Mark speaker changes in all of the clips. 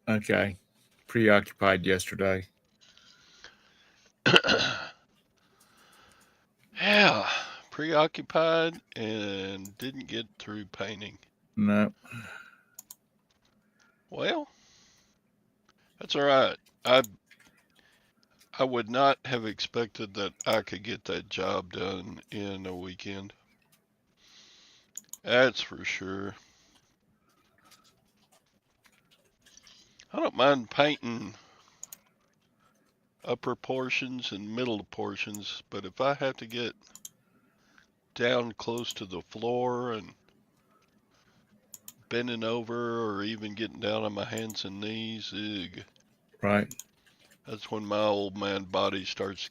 Speaker 1: Okay. Preoccupied yesterday.
Speaker 2: Yeah, preoccupied and didn't get through painting.
Speaker 1: No.
Speaker 2: Well, that's all right. I would not have expected that I could get that job done in a weekend. That's for sure. I don't mind painting upper portions and middle portions, but if I have to get down close to the floor and bending over or even getting down on my hands and knees, ugh,
Speaker 1: Right.
Speaker 2: that's when my old man body starts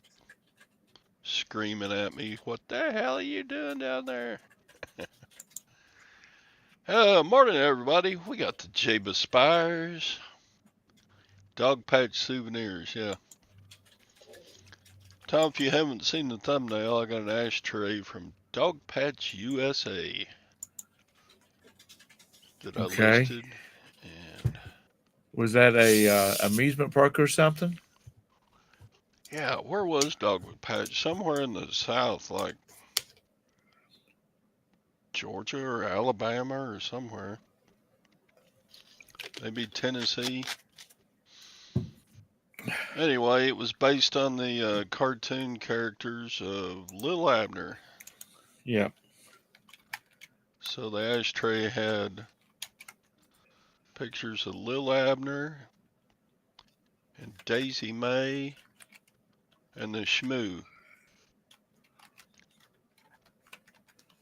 Speaker 2: screaming at me, "What the hell are you doing down there?" Morning, everybody. We got the Jaba Spires, Dog Patch Souvenirs. Yeah. Tom, if you haven't seen the thumbnail, I got an ashtray from Dog Patch USA that I
Speaker 1: Okay.
Speaker 2: listed. And
Speaker 1: Was that a amusement park or something?
Speaker 2: yeah, where was Dog Patch? Somewhere in the south, like Georgia or Alabama or somewhere. Maybe Tennessee. Anyway, it was based on the cartoon characters of Lil Abner.
Speaker 1: Yeah.
Speaker 2: So the ashtray had pictures of Lil Abner and Daisy May and the Shmoo.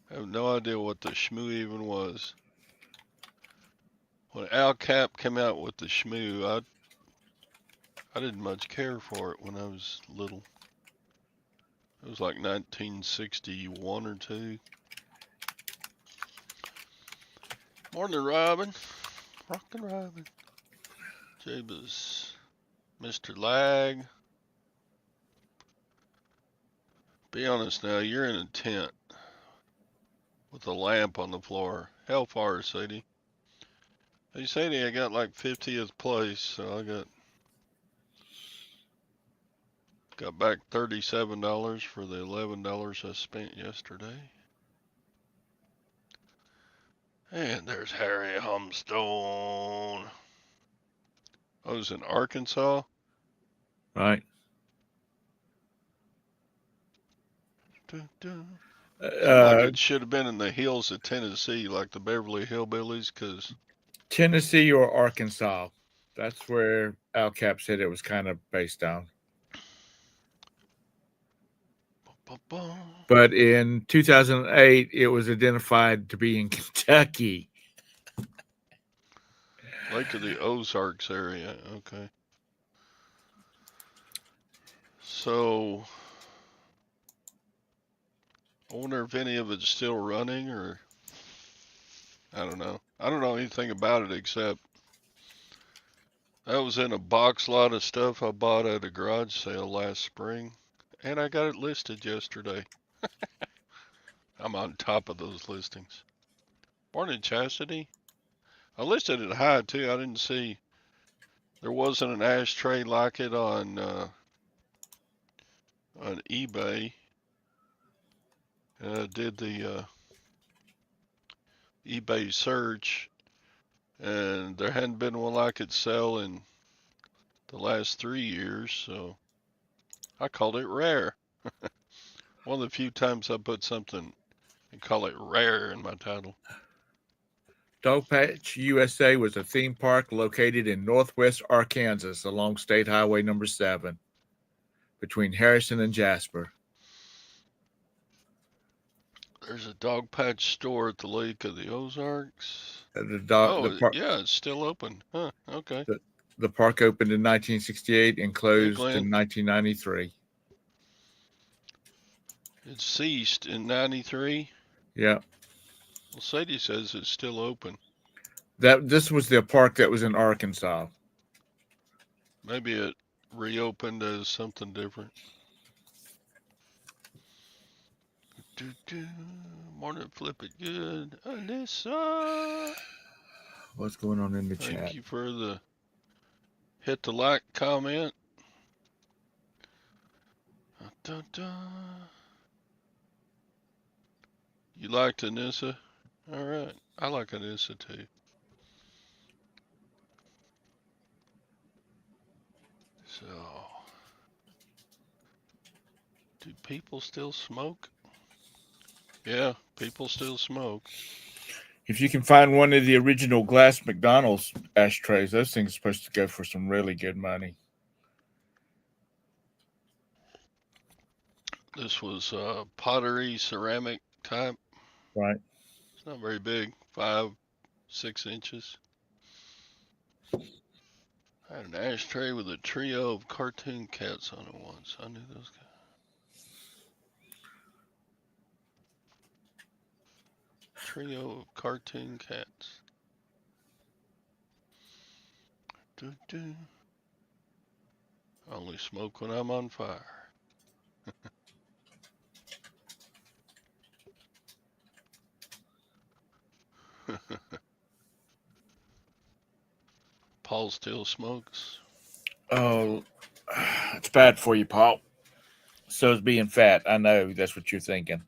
Speaker 2: I have no idea what the Shmoo even was. When Al Cap came out with the Shmoo, I didn't much care for it when I was little. It was like 1961 or two. Morning, Robin. Rockin' Robin. Jabez. Mr. Lag. Be honest now, you're in a tent with a lamp on the floor. How far, Sadie? Hey, Sadie, I got like 50th place, so I got back $37 for the $11 I spent yesterday. And there's Harry Humstone. I was in Arkansas.
Speaker 1: Right.
Speaker 2: Dun, dun. Seemed like
Speaker 1: Uh,
Speaker 2: it should have been in the hills of Tennessee, like the Beverly Hillbillies, because
Speaker 1: Tennessee or Arkansas. That's where Al Cap said it was kind of based on. But in 2008, it was identified to be in Kentucky.
Speaker 2: Lake of the Ozarks area. Okay. So I wonder if any of it's still running or I don't know. I don't know anything about it except I was in a box lot of stuff I bought at a garage sale last spring and I got it listed yesterday. I'm on top of those listings. Morning, Chastity. I listed it high too. I didn't see there wasn't an ashtray like it on eBay. And I did the eBay search, and there hadn't been one I could sell in the last 3 years, so I called it rare. One of the few times I put something and call it rare in my title.
Speaker 1: Dog Patch USA was a theme park located in northwest Arkansas along State Highway number 7 between Harrison and Jasper.
Speaker 2: There's a dog patch store at the Lake of the Ozarks.
Speaker 1: The, dog, the,
Speaker 2: Oh,
Speaker 1: park,
Speaker 2: yeah, it's still open. Huh, okay.
Speaker 1: the, the park opened in 1968 and
Speaker 2: Hey,
Speaker 1: closed
Speaker 2: Glenn.
Speaker 1: in 1993.
Speaker 2: It ceased in 93.
Speaker 1: Yeah.
Speaker 2: Well, Sadie says it's still open.
Speaker 1: This was the park that was in Arkansas.
Speaker 2: Maybe it reopened as something different. Morning, flip it good. Alyssa.
Speaker 1: What's going on in the
Speaker 2: Thank
Speaker 1: chat?
Speaker 2: you for the Hit the like, comment. Dun, dun. You liked Anissa? All right. I like Anissa too. So, do people still smoke? Yeah, people still smoke.
Speaker 1: If you can find one of the original glass McDonald's ashtrays, those things are supposed to go for some really good money.
Speaker 2: This was pottery ceramic type.
Speaker 1: Right.
Speaker 2: It's not very big, 5, 6 inches. I had an ashtray with a trio of cartoon cats on it once. I knew those guys. Trio of cartoon cats. Doo -doo. I only smoke when I'm on fire. Paul still smokes.
Speaker 1: Oh, it's bad for you, Paul. So is being fat. I know that's what you're thinking.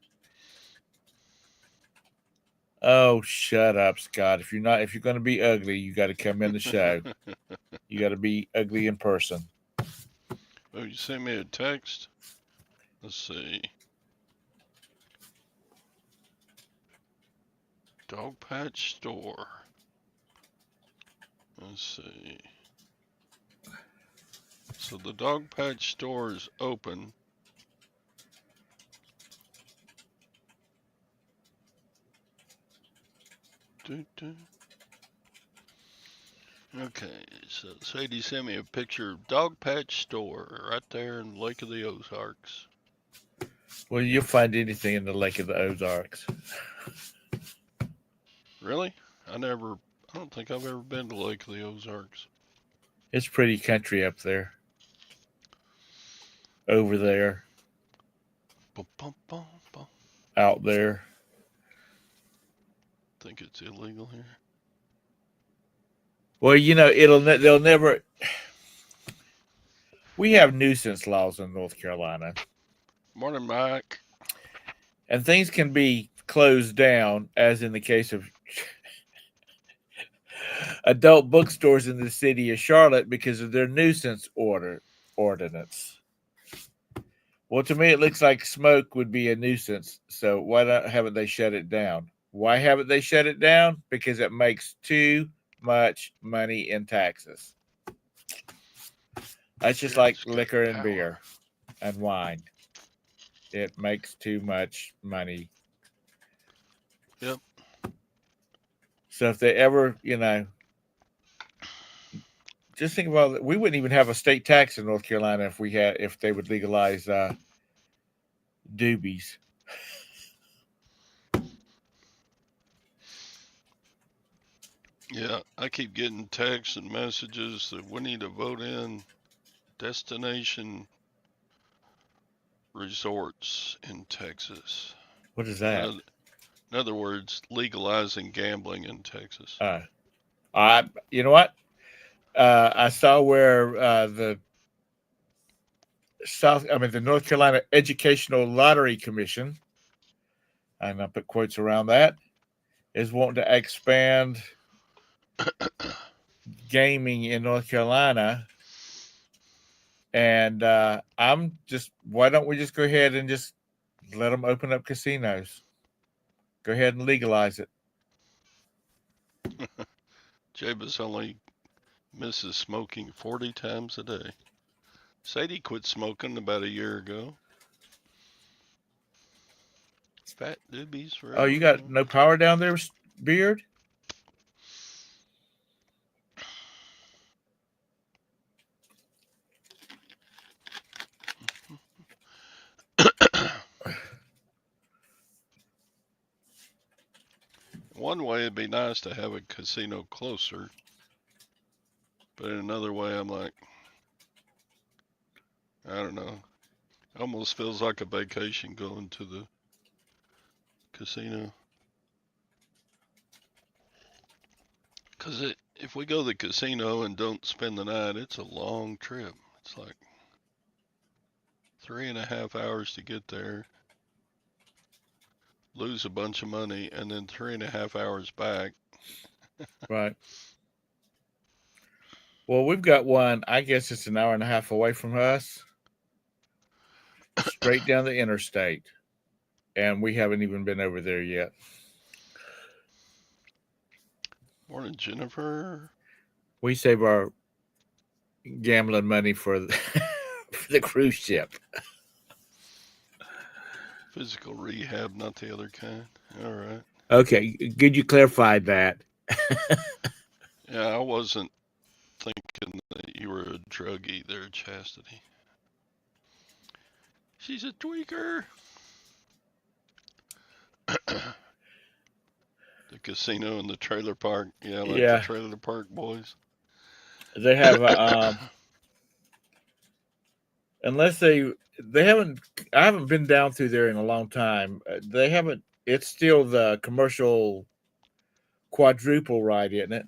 Speaker 1: Oh, shut up, Scott. If you're going to be ugly, you got to come in the show. You got to be ugly in person.
Speaker 2: Oh, you sent me a text? Let's see. Dog Patch Store. Let's see. So the Dog Patch Store is open. Doo -doo. Okay, so Sadie sent me a picture of Dog Patch Store right there in Lake of the Ozarks.
Speaker 1: Well, you'll find anything in the Lake of the Ozarks.
Speaker 2: Really? I don't think I've ever been to Lake of the Ozarks.
Speaker 1: It's pretty country up there. Over there.
Speaker 2: Bum, bum, bum, bum.
Speaker 1: Out there.
Speaker 2: Think it's illegal here.
Speaker 1: Well, they'll never. We have nuisance laws in North Carolina.
Speaker 2: Morning, Mike.
Speaker 1: And things can be closed down, as in the case of adult bookstores in the city of Charlotte, because of their nuisance ordinance. Well, to me, it looks like smoke would be a nuisance. So why haven't they shut it down? Why haven't they shut it down? Because it makes too much money in taxes. That's just like liquor and beer and wine. It makes too much money.
Speaker 2: Yep.
Speaker 1: So if they ever, just think about it. We wouldn't even have a state tax in North Carolina if they would legalize doobies.
Speaker 2: Yeah, I keep getting texts and messages that we need to vote in destination resorts in Texas.
Speaker 1: What is that?
Speaker 2: In other words, legalizing gambling in Texas.
Speaker 1: You know what? I saw where the North Carolina Educational Lottery Commission, and I put quotes around that, is wanting to expand gaming in North Carolina. And why don't we just go ahead and just let them open up casinos? Go ahead and legalize it.
Speaker 2: Jabez only misses smoking 40 times a day. Sadie quit smoking about a year ago. Fat doobies forever.
Speaker 1: Oh, you got no power down there, Beard?
Speaker 2: One way it'd be nice to have a casino closer, but in another way I'm like, I don't know. Almost feels like a vacation going to the casino. Because if we go to the casino and don't spend the night, it's a long trip. It's like 3.5 hours to get there, lose a bunch of money, and then 3.5 hours back.
Speaker 1: Right. Well, we've got one. I guess it's an hour and a half away from us, straight down the interstate, and we haven't even been over there yet.
Speaker 2: Morning, Jennifer.
Speaker 1: We save our gambling money for for the cruise ship.
Speaker 2: Physical rehab, not the other kind. All right.
Speaker 1: Okay, good you clarified that.
Speaker 2: Yeah, I wasn't thinking that you were a druggie there, Chastity. She's a tweaker. The casino and the trailer park. Yeah, like the
Speaker 1: Yeah,
Speaker 2: trailer park boys.
Speaker 1: they have unless they haven't. I haven't been down through there in a long time. They haven't. It's still the commercial quadruple ride, isn't it?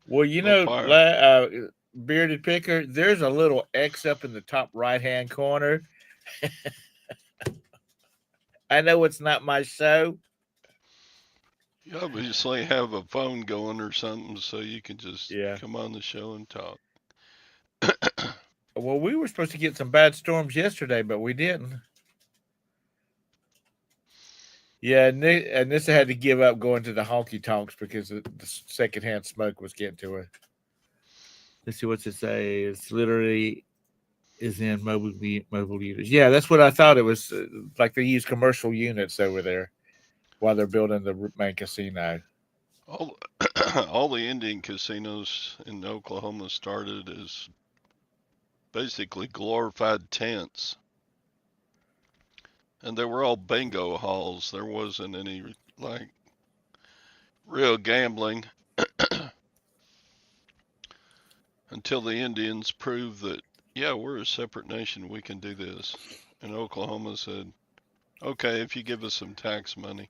Speaker 1: Well,
Speaker 2: Little fire.
Speaker 1: Bearded Picker, there's a little X up in the top right hand corner. I know it's not my show.
Speaker 2: You obviously have a phone going or something so you can just
Speaker 1: Yeah.
Speaker 2: come on the show and talk.
Speaker 1: Well, we were supposed to get some bad storms yesterday, but we didn't. Yeah, and Nissa had to give up going to the honky tonks because the secondhand smoke was getting to her. Let's see what's it say. It's literally is in mobile units. Yeah, that's what I thought it was. Like they use commercial units over there while they're building the main casino.
Speaker 2: All, all the Indian casinos in Oklahoma started as basically glorified tents. And they were all bingo halls. There wasn't any, like, real gambling until the Indians proved that, yeah, we're a separate nation. We can do this. And Oklahoma said, okay, if you give us some tax money.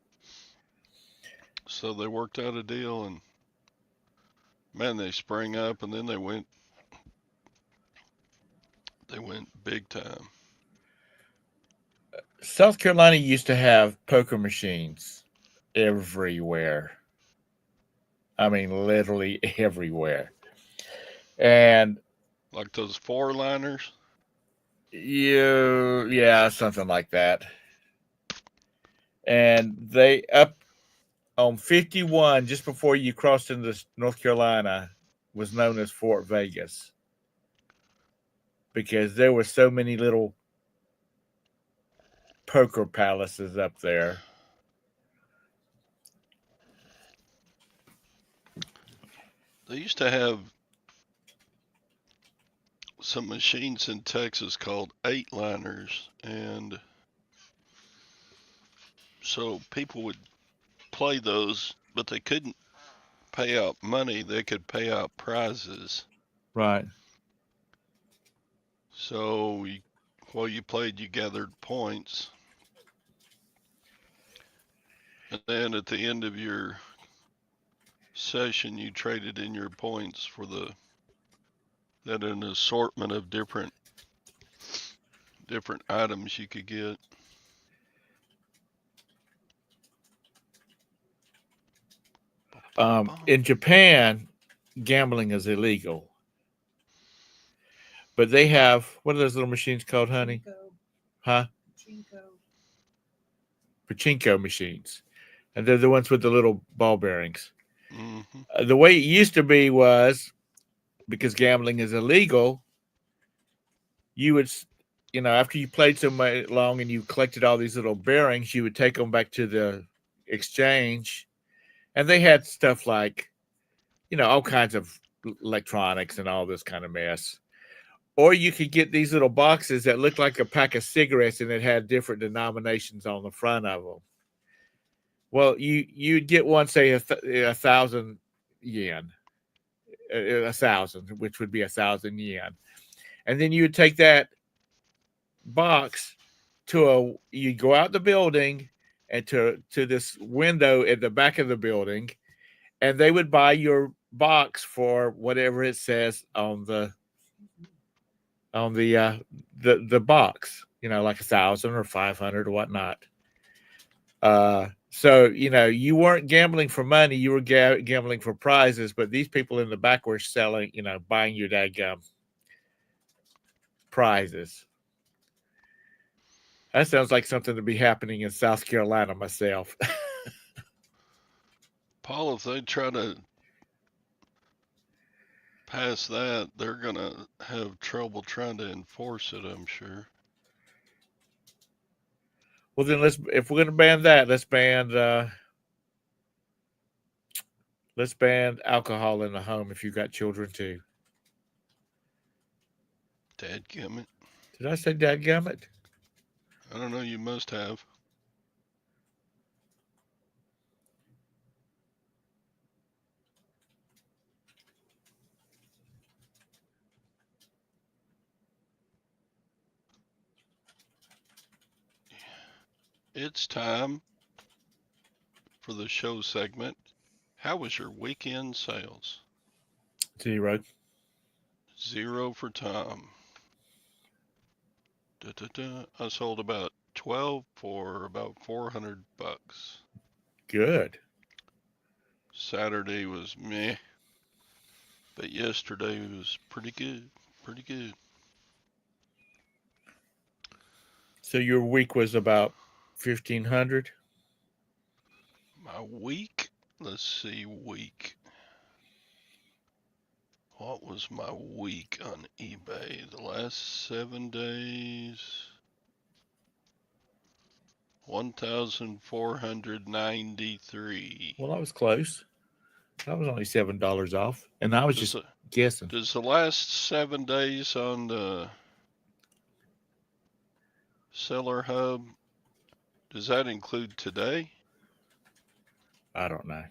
Speaker 2: So they worked out a deal, and man, they sprang up, and then they went big time.
Speaker 1: South Carolina used to have poker machines everywhere. I mean, literally everywhere. And
Speaker 2: Like those four-liners.
Speaker 1: yeah, something like that. And they up on 51 just before you crossed into North Carolina was known as Fort Vegas because there were so many little poker palaces up there.
Speaker 2: They used to have some machines in Texas called eight-liners, and so people would play those, but they couldn't pay out money. They could pay out prizes.
Speaker 1: Right.
Speaker 2: So while you played, you gathered points. And then at the end of your session, you traded in your points for an assortment of different items you could get.
Speaker 1: In Japan, gambling is illegal. But they have, what are those little machines called, honey? Huh? Pachinko machines. And they're the ones with the little ball bearings.
Speaker 2: Mm-hmm.
Speaker 1: The way it used to be was, because gambling is illegal, you would, after you played so long and you collected all these little bearings, you would take them back to the exchange. And they had stuff like, all kinds of electronics and all this kind of mess. Or you could get these little boxes that looked like a pack of cigarettes and it had different denominations on the front of them. Well, you'd get one, say, 1,000 yen, 1,000, which would be 1,000 yen. And then you would take that box you'd go out the building and to this window at the back of the building, and they would buy your box for whatever it says on the box, like 1,000 or 500 or whatnot. So you weren't gambling for money; you were gambling for prizes. But these people in the back were selling, buying your daggum prizes. That sounds like something to be happening in South Carolina myself.
Speaker 2: Paul, if they try to pass that, they're gonna have trouble trying to enforce it, I'm sure.
Speaker 1: Well, then if we're gonna ban that, let's ban alcohol in the home if you've got children too.
Speaker 2: Dadgummit.
Speaker 1: Did I say dadgummit?
Speaker 2: I don't know, you must have. It's time for the show segment. How was your weekend sales?
Speaker 1: 0.
Speaker 2: 0 for Tom. I sold about 12 for about $400.
Speaker 1: Good.
Speaker 2: Saturday was meh, but yesterday was pretty good. Pretty good.
Speaker 1: So your week was about 1,500.
Speaker 2: My week? Let's see, week. What was my week on eBay? The last 7 days? 1,493.
Speaker 1: Well, I was close. I was only $7 off, and I was just guessing.
Speaker 2: Does the last 7 days on the Seller Hub, does that include today?
Speaker 1: I don't know.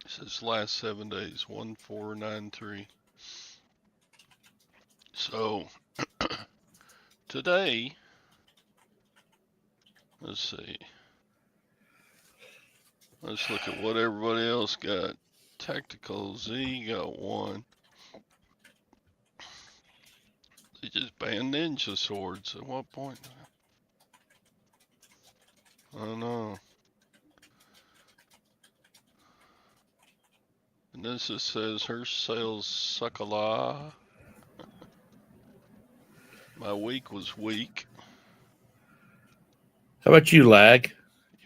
Speaker 2: It says last 7 days, 1,493. So today, let's see. Let's look at what everybody else got. Tactical Z got 1. They just banned ninja swords. At what point? I don't know. And this just says her sales suck a lot. My week was weak.
Speaker 1: How about you, Lag?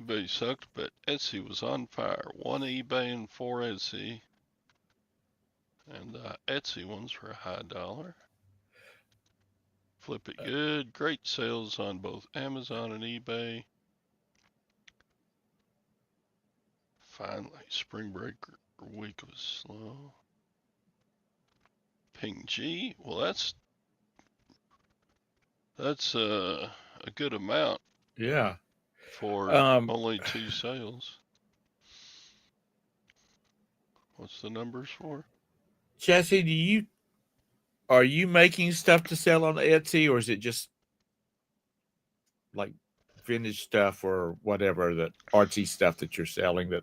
Speaker 2: eBay sucked, but Etsy was on fire. 1 eBay and 4 Etsy. And Etsy ones for a high dollar. Flip it good. Great sales on both Amazon and eBay. Finally, spring break week was slow. Ping G. Well, that's a good amount.
Speaker 1: Yeah.
Speaker 2: For only 2 sales. What's the numbers for?
Speaker 1: Jesse, are you making stuff to sell on Etsy, or is it just like vintage stuff or whatever, that artsy stuff that you're selling that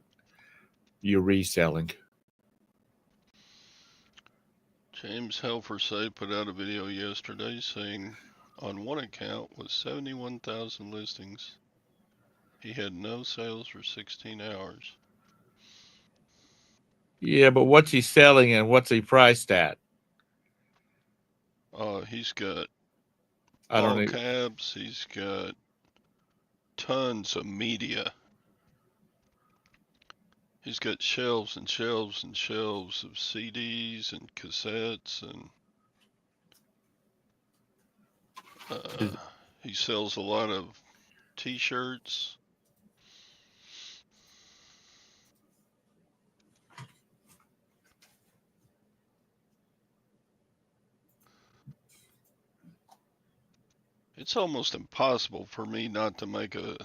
Speaker 1: you're reselling?
Speaker 2: James Helfersay put out a video yesterday saying on one account with 71,000 listings, he had no sales for 16 hours.
Speaker 1: Yeah, but what's he selling and what's he priced at?
Speaker 2: He's got
Speaker 1: I don't
Speaker 2: all
Speaker 1: know.
Speaker 2: caps. He's got tons of media. He's got shelves and shelves and shelves of CDs and cassettes, and he sells a lot of t-shirts. It's almost impossible for me not to make a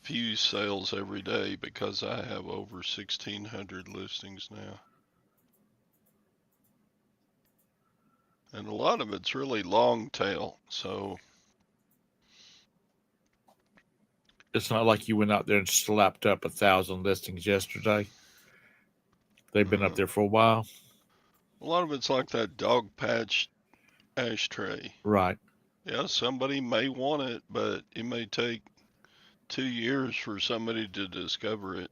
Speaker 2: few sales every day because I have over 1,600 listings now. And a lot of it's really long tail, so
Speaker 1: It's not like you went out there and slapped up 1,000 listings yesterday. They've been up there for a while.
Speaker 2: A lot of it's like that dog patch ashtray.
Speaker 1: Right.
Speaker 2: Yeah, somebody may want it, but it may take 2 years for somebody to discover it.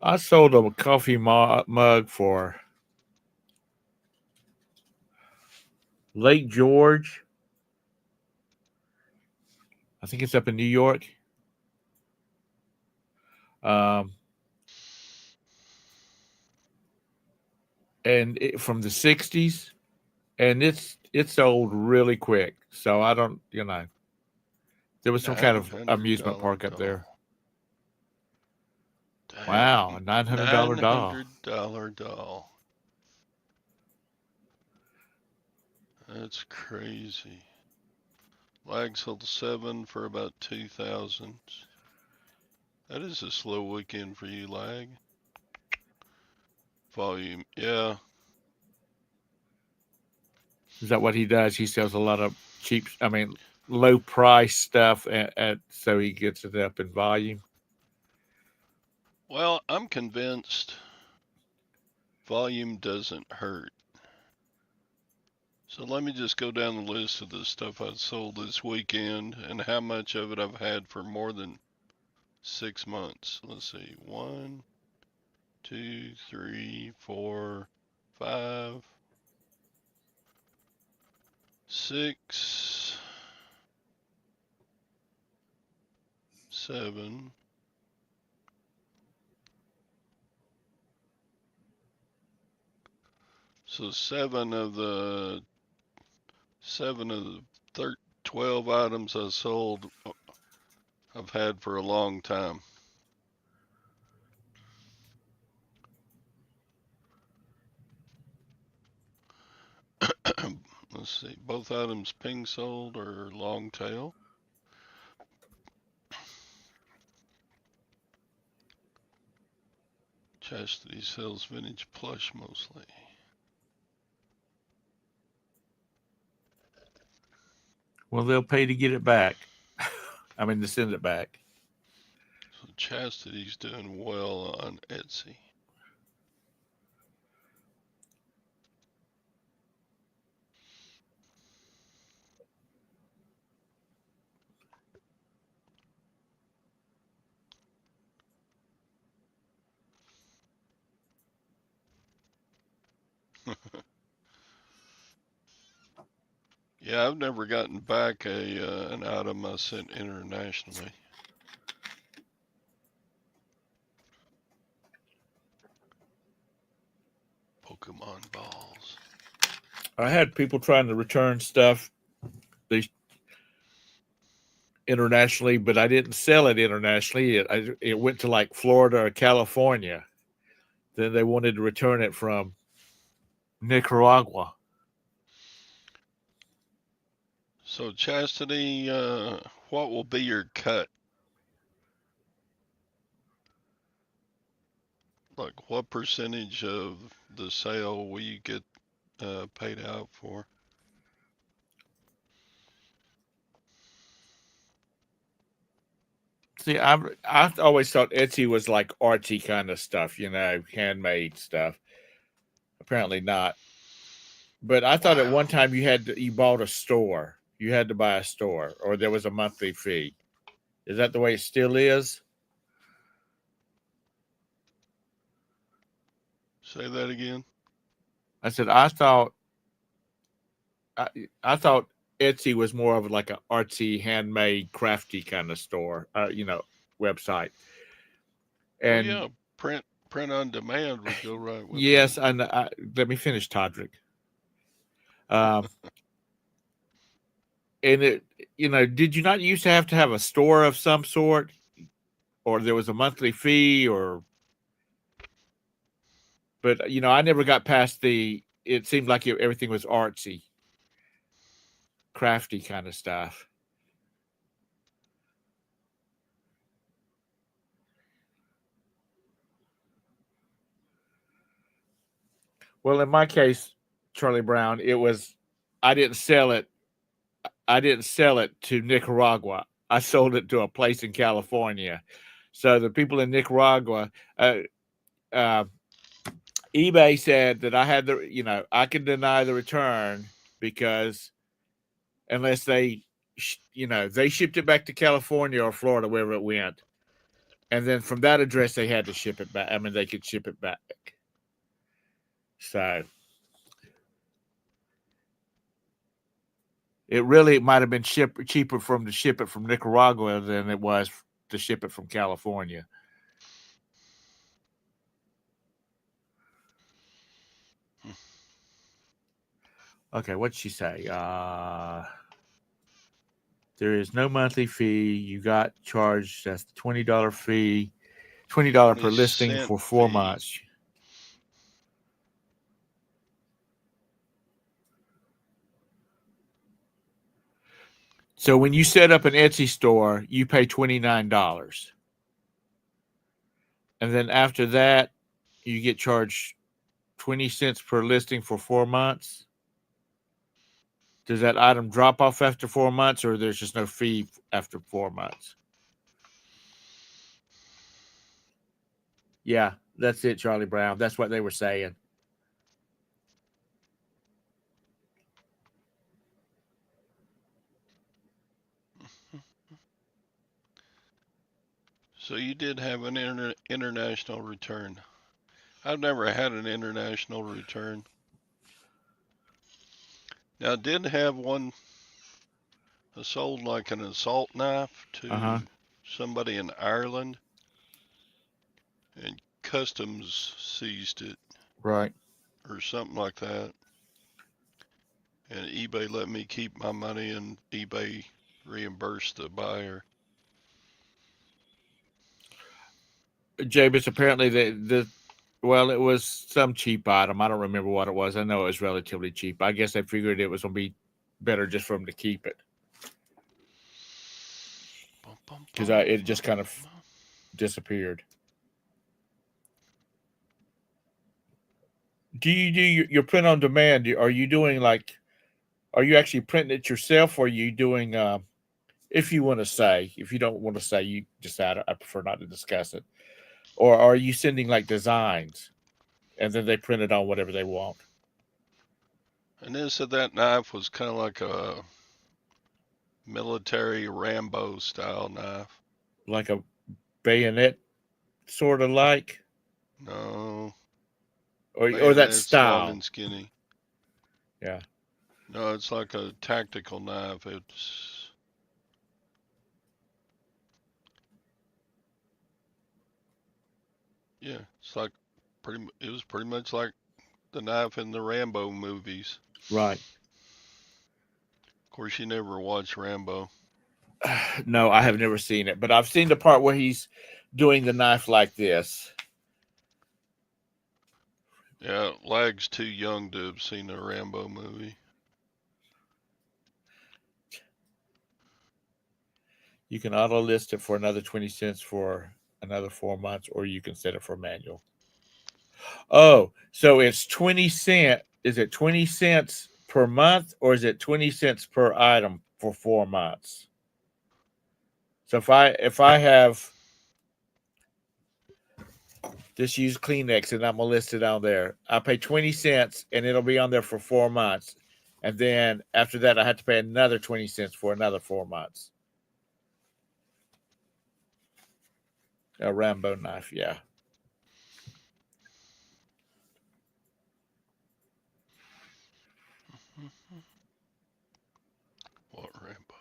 Speaker 1: I sold a coffee mug for Lake George. I think it's up in New York. Um, and from the 60s, and it's sold really quick. So I don't, there was some kind of amusement
Speaker 2: $900
Speaker 1: park up there.
Speaker 2: doll.
Speaker 1: Wow, a
Speaker 2: Dang,
Speaker 1: $900 doll.
Speaker 2: $900 doll. That's crazy. Lag sold 7 for about 2,000. That is a slow weekend for you, Lag. Volume, yeah.
Speaker 1: Is that what he does? He sells a lot of low price stuff, so he gets it up in volume.
Speaker 2: Well, I'm convinced volume doesn't hurt. So let me just go down the list of the stuff I sold this weekend and how much of it I've had for more than 6 months. Let's see. 1, 2, 3, 4, 5, 6, 7. So 12 items I sold I've had for a long time. Let's see, both items ping sold are long tail. Chastity sells vintage plush mostly.
Speaker 1: Well, they'll pay to get it back. To send it back.
Speaker 2: So Chastity's doing well on Etsy. Yeah, I've never gotten back an item I sent internationally. Pokemon balls.
Speaker 1: I had people trying to return stuff internationally, but I didn't sell it internationally. It went to like Florida or California. Then they wanted to return it from Nicaragua.
Speaker 2: So Chastity, what will be your cut? Like what percentage of the sale will you get paid out for?
Speaker 1: See, I always thought Etsy was like artsy kind of stuff, handmade stuff. Apparently not. But I thought at one time you bought a store. You had to buy a store, or there was a monthly fee. Is that the way it still is?
Speaker 2: Say that again.
Speaker 1: I said I thought Etsy was more of like an artsy, handmade, crafty kind of store, website. And
Speaker 2: yeah, print on demand would go right with
Speaker 1: yes,
Speaker 2: that.
Speaker 1: and let me finish, Todrick. Um, and did you not used to have a store of some sort, or there was a monthly fee, but I never got past it seemed like everything was artsy, crafty kind of stuff. Well, in my case, Charlie Brown, I didn't sell it. I didn't sell it to Nicaragua. I sold it to a place in California. So the people in Nicaragua, uh, uh, eBay said that I had I could deny the return because unless they shipped it back to California or Florida, wherever it went. And then from that address, they had to ship it back. I mean, they could ship it back. So it really might have been cheaper to ship it from Nicaragua than it was to ship it from California. Okay, what'd she say? There is no monthly fee. You got charged. That's the $20 fee. $20 per listing
Speaker 2: 20-cent
Speaker 1: for 4
Speaker 2: fee.
Speaker 1: months. So when you set up an Etsy store, you pay $29. And then after that, you get charged 20 cents per listing for 4 months. Does that item drop off after 4 months, or there's just no fee after 4 months? Yeah, that's it, Charlie Brown. That's what they were saying.
Speaker 2: So you did have an international return. I've never had an international return. Now, I did have one sold like an assault knife
Speaker 1: Uh huh.
Speaker 2: to somebody in Ireland, and customs seized it
Speaker 1: Right.
Speaker 2: or something like that. And eBay let me keep my money, and eBay reimbursed the buyer.
Speaker 1: Jabez, apparently well, it was some cheap item. I don't remember what it was. I know it was relatively cheap. I guess they figured it was going to be better just for them to keep it
Speaker 2: Bum, bum,
Speaker 1: because
Speaker 2: bum,
Speaker 1: it
Speaker 2: bum,
Speaker 1: just kind of
Speaker 2: bum.
Speaker 1: disappeared. Do you do your print on demand? Are you doing like? Are you actually printing it yourself, or are you doing? If you want to say, if you don't want to say, you decide. I prefer not to discuss it. Or are you sending like designs, and then they print it on whatever they want,
Speaker 2: And they said that knife was kind of like a military Rambo style knife.
Speaker 1: like a bayonet, sort of like,
Speaker 2: No,
Speaker 1: or that
Speaker 2: bayonet's long
Speaker 1: style?
Speaker 2: and skinny.
Speaker 1: Yeah.
Speaker 2: No, it's like a tactical knife. It's like it was pretty much like the knife in the Rambo movies.
Speaker 1: Right.
Speaker 2: Of course, you never watched Rambo.
Speaker 1: No, I have never seen it, but I've seen the part where he's doing the knife like this.
Speaker 2: Yeah, Lag's too young to have seen a Rambo movie.
Speaker 1: You can auto list it for another 20 cents for another 4 months, or you can set it for manual. Oh, so it's 20 cent. Is it 20 cents per month, or is it 20 cents per item for 4 months? So if I have just use Kleenex and I'm gonna list it on there, I pay 20 cents and it'll be on there for 4 months. And then after that I have to pay another 20 cents for another 4 months. A Rambo knife, yeah.
Speaker 2: What Rambo?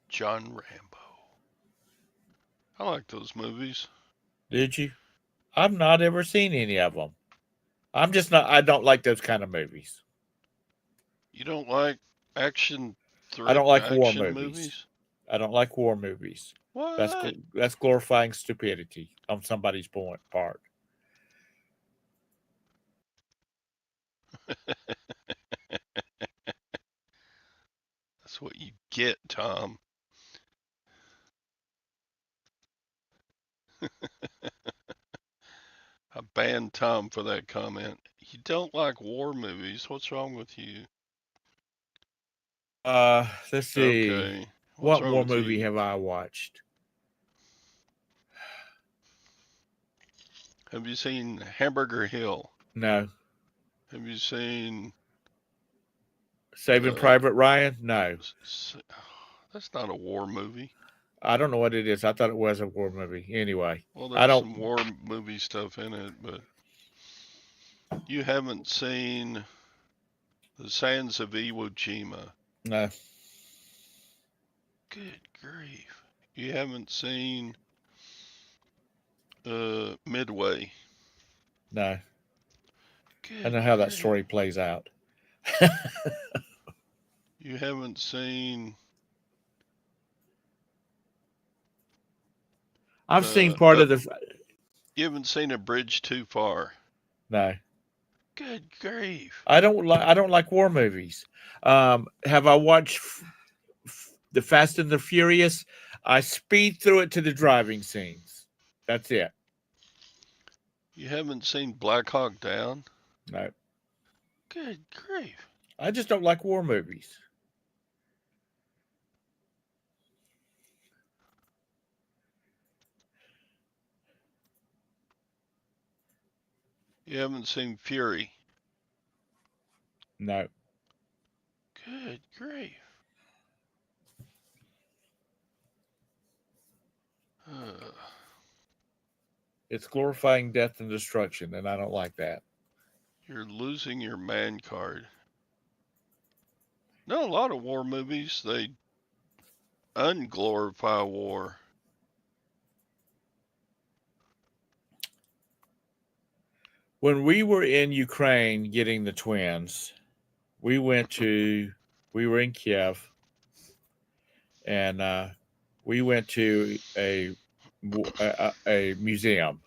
Speaker 2: John Rambo. I like those movies.
Speaker 1: Did you? I've not ever seen any of them. I'm just not. I don't like those kind of movies.
Speaker 2: You don't like
Speaker 1: I don't like war
Speaker 2: action
Speaker 1: movies.
Speaker 2: movies?
Speaker 1: I don't like war movies.
Speaker 2: What?
Speaker 1: That's glorifying stupidity on somebody's part.
Speaker 2: That's what you get, Tom. I banned Tom for that comment. You don't like war movies. What's wrong with you?
Speaker 1: Let's see.
Speaker 2: Okay. What's
Speaker 1: What
Speaker 2: wrong
Speaker 1: war
Speaker 2: with
Speaker 1: movie
Speaker 2: you?
Speaker 1: have I watched?
Speaker 2: Have you seen Hamburger Hill?
Speaker 1: No.
Speaker 2: Have you seen
Speaker 1: Saving
Speaker 2: uh
Speaker 1: Private Ryan? No.
Speaker 2: that's not a war movie.
Speaker 1: I don't know what it is. I thought it was a war movie. Anyway,
Speaker 2: Well,
Speaker 1: I
Speaker 2: there's
Speaker 1: don't.
Speaker 2: some war movie stuff in it, but you haven't seen The Sands of Iwo Jima.
Speaker 1: No.
Speaker 2: Good grief. You haven't seen Midway.
Speaker 1: No. I
Speaker 2: Good
Speaker 1: know how that
Speaker 2: grief.
Speaker 1: story plays out.
Speaker 2: You haven't seen
Speaker 1: I've seen
Speaker 2: uh,
Speaker 1: part
Speaker 2: uh
Speaker 1: of the.
Speaker 2: you haven't seen A Bridge Too Far.
Speaker 1: No.
Speaker 2: Good grief.
Speaker 1: I don't like. I don't like war movies. Have I watched the Fast and the Furious? I speed through it to the driving scenes. That's it.
Speaker 2: You haven't seen Black Hawk Down?
Speaker 1: No.
Speaker 2: Good grief.
Speaker 1: I just don't like war movies.
Speaker 2: You haven't seen Fury.
Speaker 1: No.
Speaker 2: Good grief. Uh,
Speaker 1: It's glorifying death and destruction, and I don't like that.
Speaker 2: you're losing your man card. No, a lot of war movies, they unglorify war.
Speaker 1: When we were in Ukraine getting the twins, we were in Kiev, and we went to a museum.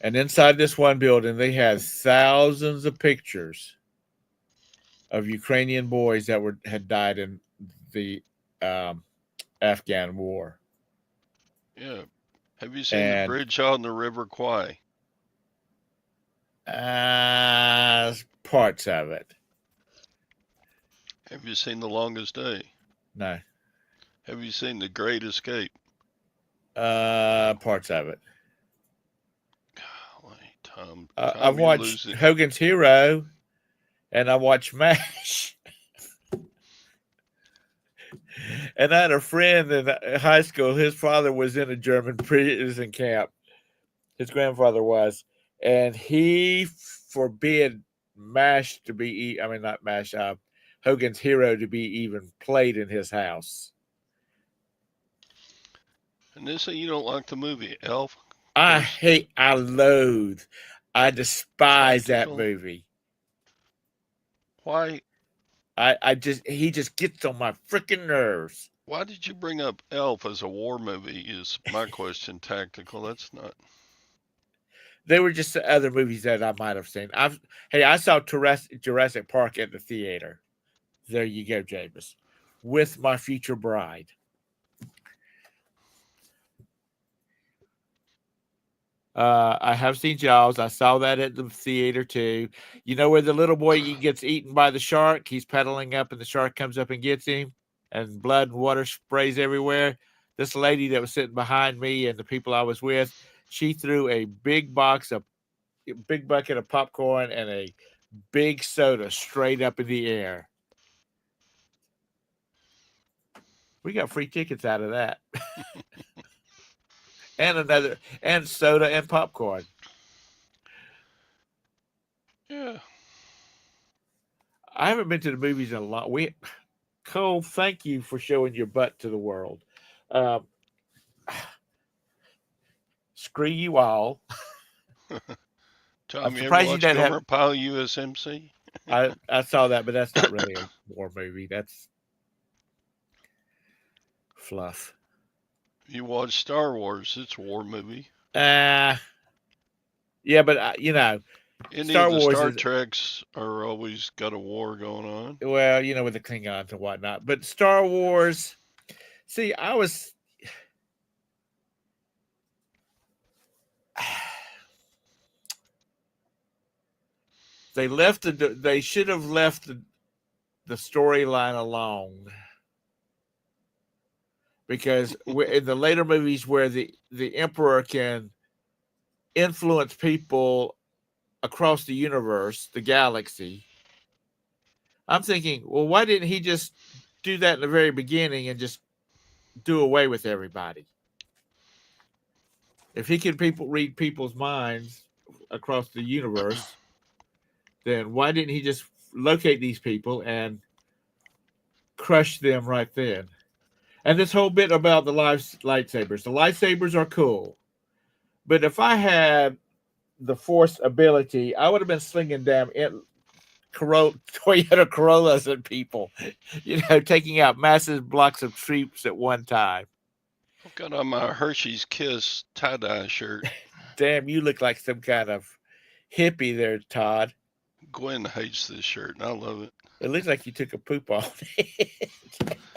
Speaker 1: And inside this one building, they had thousands of pictures of Ukrainian boys that had died in the um, Afghan war.
Speaker 2: Yeah. Have you seen The
Speaker 1: And
Speaker 2: Bridge on the River Kwai?
Speaker 1: parts of it.
Speaker 2: Have you seen The Longest Day?
Speaker 1: No.
Speaker 2: Have you seen The Great Escape?
Speaker 1: Parts of it.
Speaker 2: Golly, Tom,
Speaker 1: I've
Speaker 2: you
Speaker 1: watched
Speaker 2: lose it.
Speaker 1: Hogan's Hero, and I watched MASH. And I had a friend in high school. His father was in a German prison camp. His grandfather was, and he forbid MASH to be. I mean, not MASH. Hogan's Hero to be even played in his house.
Speaker 2: And they say you don't like the movie Elf.
Speaker 1: I loathe, I despise that
Speaker 2: Tactical.
Speaker 1: movie.
Speaker 2: Why?
Speaker 1: He just gets on my freaking nerves.
Speaker 2: Why did you bring up Elf as a war movie? Is my question. Tactical. That's not.
Speaker 1: They were just other movies that I might have seen. I saw Jurassic Park at the theater. There you go, James, with my future bride. I have seen Jaws. I saw that at the theater too. You know where the little boy gets eaten by the shark? He's pedaling up, and the shark comes up and gets him, and blood and water sprays everywhere. This lady that was sitting behind me and the people I was with, she threw a big bucket of popcorn and a big soda straight up in the air. We got free tickets out of that. and soda and popcorn.
Speaker 2: Yeah.
Speaker 1: I haven't been to the movies in a lot. Cole, thank you for showing your butt to the world. Um, screw you all. I'm
Speaker 2: Tom, you ever
Speaker 1: surprised you
Speaker 2: watch
Speaker 1: don't have.
Speaker 2: Gomer Pyle USMC?
Speaker 1: I saw that, but that's not really a war movie. That's fluff.
Speaker 2: You watch Star Wars? It's a war movie.
Speaker 1: Yeah, but
Speaker 2: Any of
Speaker 1: Star
Speaker 2: the
Speaker 1: Wars
Speaker 2: Star
Speaker 1: is
Speaker 2: Treks are always got a war going on.
Speaker 1: well, with the Klingons and whatnot. But Star Wars, see, they should have left the storyline along, because in the later movies where the emperor can influence people across the universe, the galaxy, I'm thinking, well, why didn't he just do that in the very beginning and just do away with everybody? If he can read people's minds across the universe, then why didn't he just locate these people and crush them right then? And this whole bit about the lightsabers. The lightsabers are cool. But if I had the Force ability, I would have been slinging damn Toyota Corollas at people, taking out massive blocks of troops at one time.
Speaker 2: I've got on my Hershey's Kiss tie-dye shirt.
Speaker 1: Damn, you look like some kind of hippie there, Todd.
Speaker 2: Gwen hates this shirt, and I love it.
Speaker 1: It looks like you took a poop on it.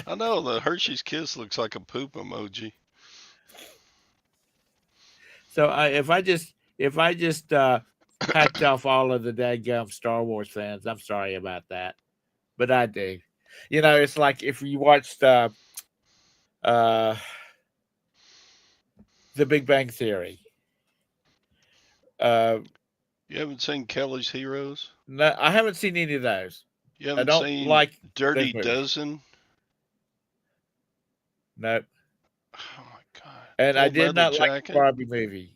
Speaker 2: I know the Hershey's Kiss looks like a poop emoji.
Speaker 1: So if I just packed off all of the dadgum Star Wars fans, I'm sorry about that, but I do. It's like if you watched uh, The Big Bang Theory.
Speaker 2: You haven't seen Kelly's Heroes?
Speaker 1: No, I haven't seen any of those.
Speaker 2: You
Speaker 1: I
Speaker 2: haven't
Speaker 1: don't
Speaker 2: seen
Speaker 1: like
Speaker 2: Dirty
Speaker 1: those movies.
Speaker 2: Dozen?
Speaker 1: No,
Speaker 2: Oh my god!
Speaker 1: and I
Speaker 2: Full
Speaker 1: did
Speaker 2: Metal
Speaker 1: not like the
Speaker 2: Jacket?
Speaker 1: Barbie movie.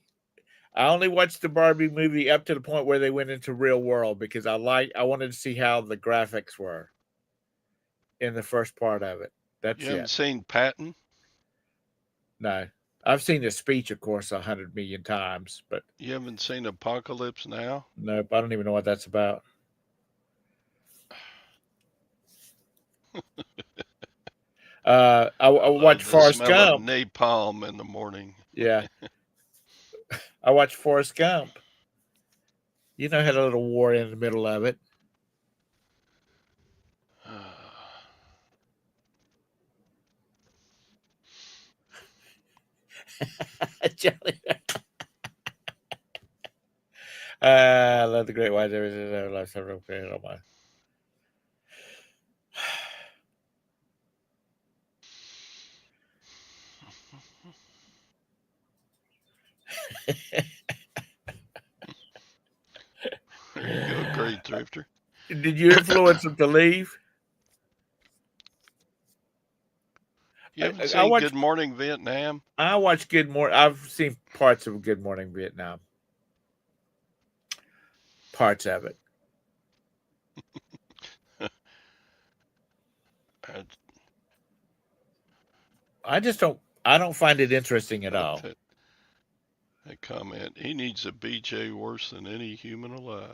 Speaker 1: I only watched the Barbie movie up to the point where they went into real world because I wanted to see how the graphics were in the first part of it.
Speaker 2: You
Speaker 1: That's
Speaker 2: haven't
Speaker 1: it.
Speaker 2: seen Patton?
Speaker 1: No, I've seen the speech, of course, 100 million times, but
Speaker 2: You haven't seen Apocalypse Now?
Speaker 1: nope, I don't even know what that's about. I watched
Speaker 2: The
Speaker 1: Forrest
Speaker 2: smell of
Speaker 1: Gump.
Speaker 2: napalm in the morning.
Speaker 1: Yeah, I watched Forrest Gump. Had a little war in the middle of it. Johnny. I love the great white life several period on my.
Speaker 2: There you go, great thrifter.
Speaker 1: Did you influence him to leave?
Speaker 2: You haven't
Speaker 1: I
Speaker 2: seen Good
Speaker 1: watched.
Speaker 2: Morning Vietnam?
Speaker 1: I watched Good Morning. I've seen parts of Good Morning Vietnam. Parts of it.
Speaker 2: I
Speaker 1: I just don't. I don't find it interesting at
Speaker 2: like
Speaker 1: all.
Speaker 2: that comment. He needs a BJ worse than any human alive.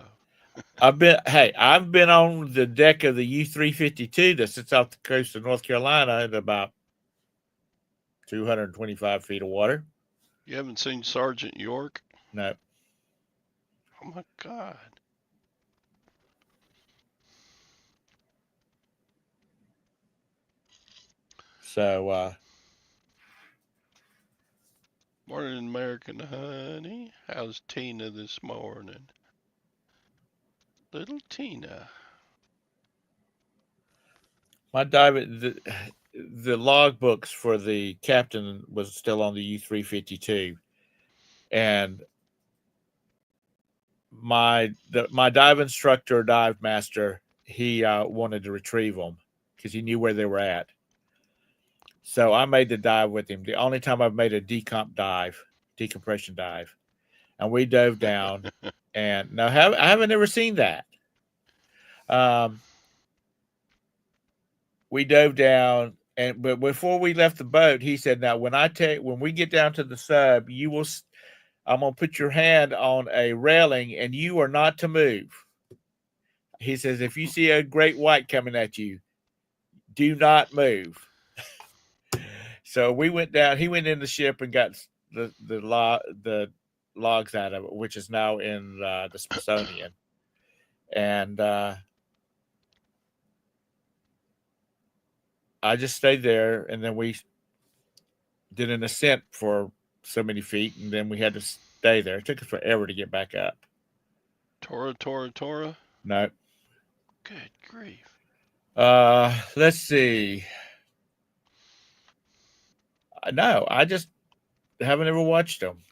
Speaker 1: I've been on the deck of the U-352 that sits off the coast of North Carolina at about 225 feet of water.
Speaker 2: You haven't seen Sergeant York?
Speaker 1: No.
Speaker 2: Oh my god.
Speaker 1: So
Speaker 2: Morning, American honey. How's Tina this morning? Little Tina.
Speaker 1: my diving the log books for the captain was still on the U-352, and my dive instructor, dive master, he wanted to retrieve them because he knew where they were at. So I made the dive with him. The only time I've made a decompression dive, and we dove down. And no, I haven't ever seen that. Um, we dove down, but before we left the boat, he said, "Now, when we get down to the sub, I'm gonna put your hand on a railing, and you are not to move." He says, "If you see a great white coming at you, do not move." So we went down. He went in the ship and got the logs out of it, which is now in the Smithsonian, and I just stayed there, and then we did an ascent for so many feet, and then we had to stay there. It took us forever to get back up.
Speaker 2: Tora.
Speaker 1: No.
Speaker 2: Good grief.
Speaker 1: Let's see. No, I just haven't ever watched them.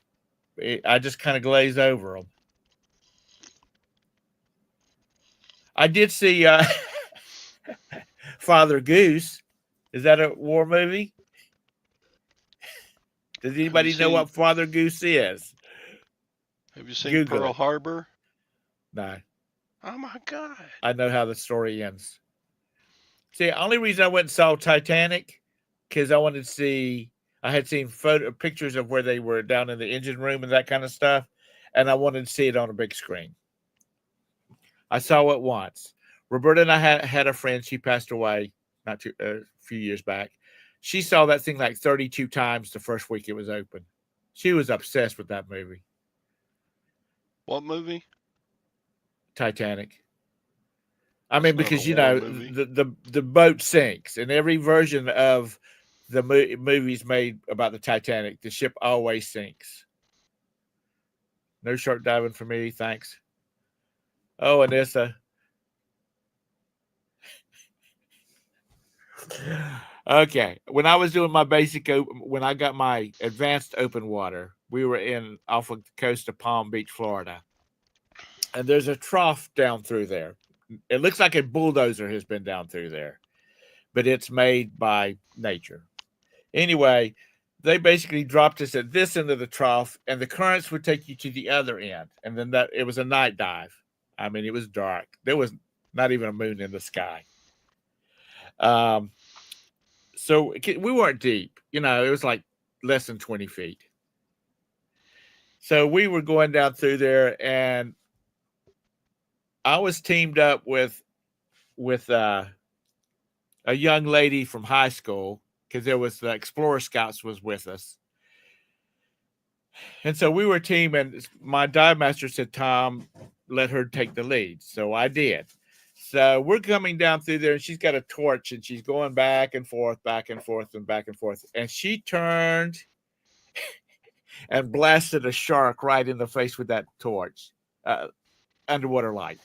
Speaker 1: I just kind of glaze over them. I did see Father Goose. Is that a war movie? Does
Speaker 2: Have you
Speaker 1: anybody know
Speaker 2: seen
Speaker 1: what Father Goose is?
Speaker 2: Have you seen
Speaker 1: Google
Speaker 2: Pearl
Speaker 1: it.
Speaker 2: Harbor?
Speaker 1: No,
Speaker 2: Oh my God.
Speaker 1: I know how the story ends. See, the only reason I went and saw Titanic because I wanted to see. I had seen pictures of where they were down in the engine room and that kind of stuff, and I wanted to see it on a big screen. I saw it once. Roberta and I had a friend. She passed away not too a few years back. She saw that thing like 32 times the first week it was open. She was obsessed with that movie,
Speaker 2: What movie?
Speaker 1: Titanic. I mean,
Speaker 2: That's not a
Speaker 1: because
Speaker 2: war movie.
Speaker 1: the boat sinks, and every version of the movies made about the Titanic, the ship always sinks. No shark diving for me, thanks. Oh, Anissa. Okay, when I was doing my basic, when I got my advanced open water, we were in off of the coast of Palm Beach, Florida, and there's a trough down through there. It looks like a bulldozer has been down through there, but it's made by nature. Anyway, they basically dropped us at this end of the trough, and the currents would take you to the other end. And then it was a night dive. I mean, it was dark. There was not even a moon in the sky. Um, so we weren't deep. It was like less than 20 feet. So we were going down through there, and I was teamed up with a young lady from high school because there was the Explorer Scouts was with us. And so we were a team, and my dive master said, Tom, let her take the lead. So I did. So we're coming down through there, and she's got a torch, and she's going back and forth, back and forth, and back and forth. And she turned and blasted a shark right in the face with that torch, underwater light.